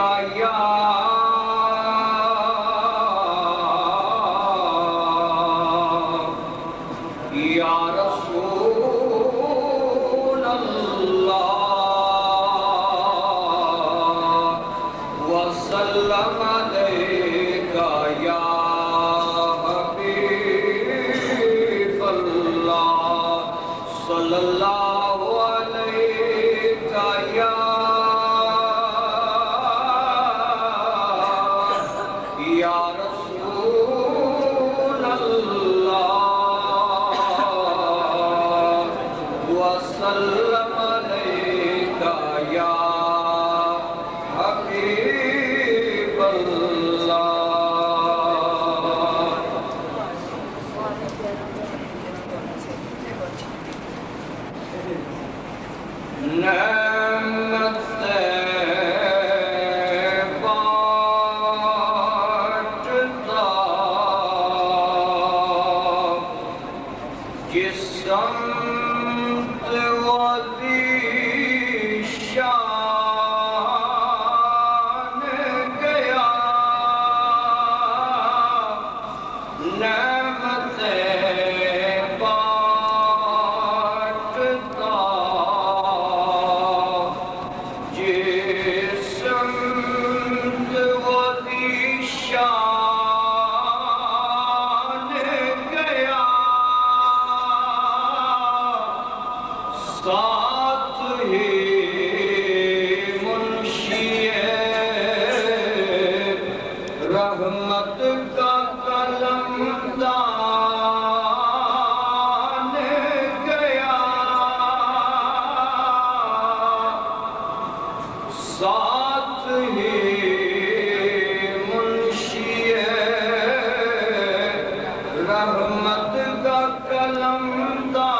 کا یا رسول اللہ وسلم علیک یا حبیب اللہ صلی اللہ علیک یا رسول اللہ وسلم علیک یا حبیب اللہ نعمت بانٹتا جس سمت وزی شان گیا نعمت بانٹتا جس سمت وزی شان گیا ساتھ ہی منشی رحمت کا قلمدان گیا ساتھ ہی منشی رحمت کا قلمدان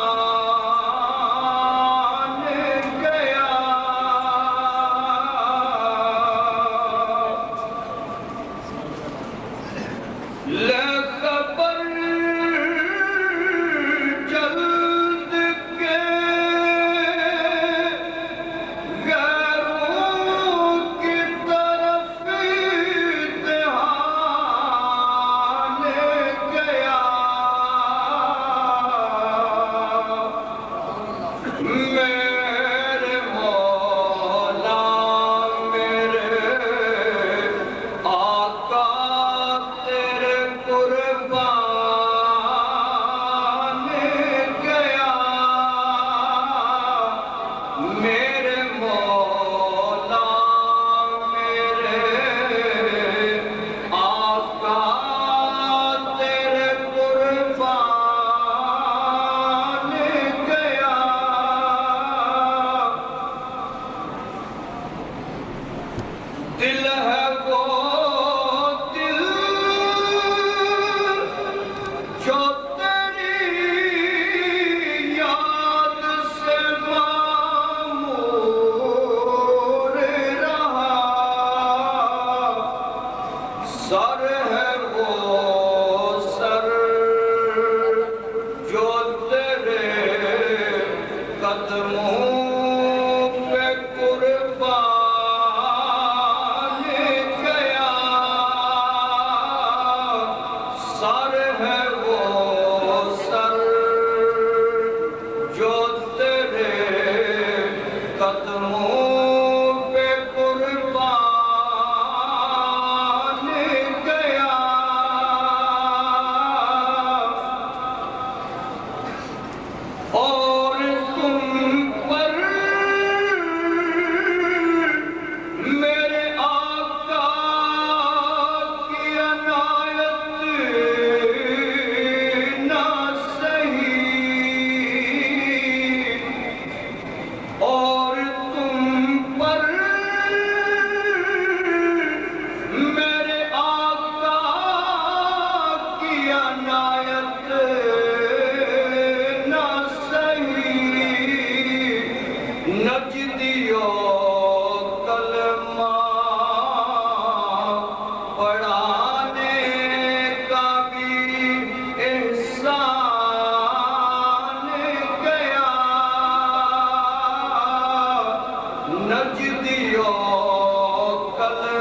گیا لے خبر جلد کے غیروں کی طرف دھیان گیا میرے مولا میرے آقا تیرے قربان گیا میرے مولا میرے آقا تیرے قربان گیا دل ہے وہ دل جو تیری یاد سے معمور رہا سر ہے وہ سر جو تیرے قدموں پہ قربان گیا سر ہے وہ سر جو تیرے قدموں پہ قربان گیا اور تم پر میرے آقا کی عنایت نہ صحیح اور تم پر میرے آقا کی عنایت نہ صحیح نجدیو کلمہ پڑھانے کا بھی احسان گیا نجدیو کلمہ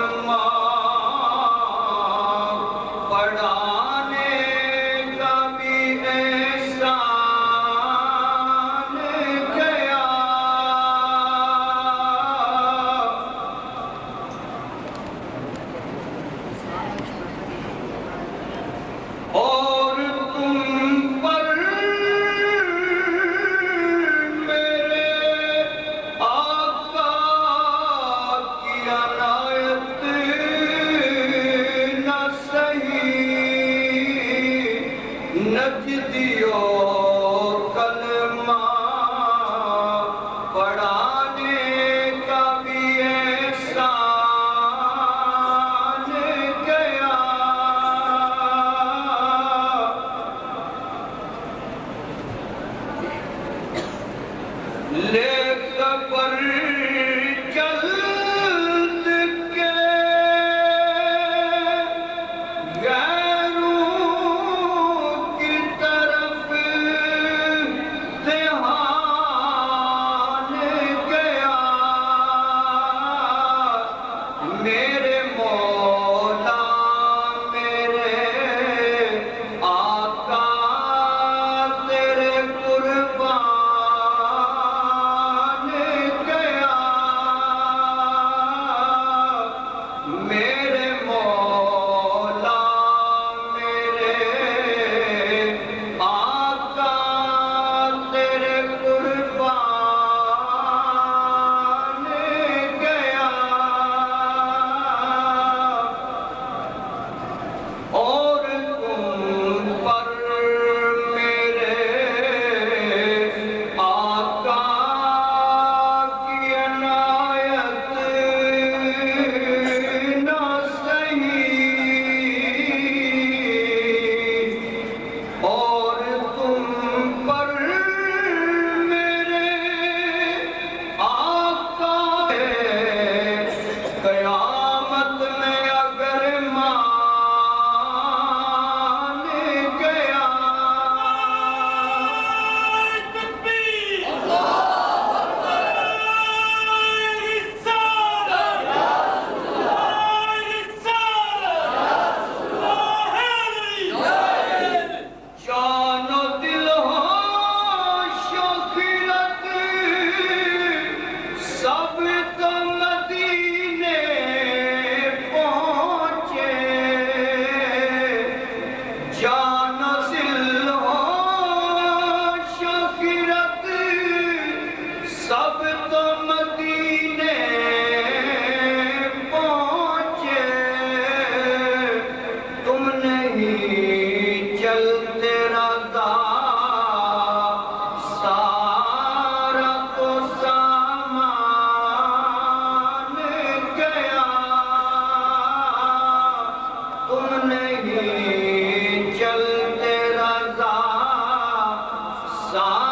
چلتے رضا سارا تو سامان گیا تم نہیں چلتے رضا سارا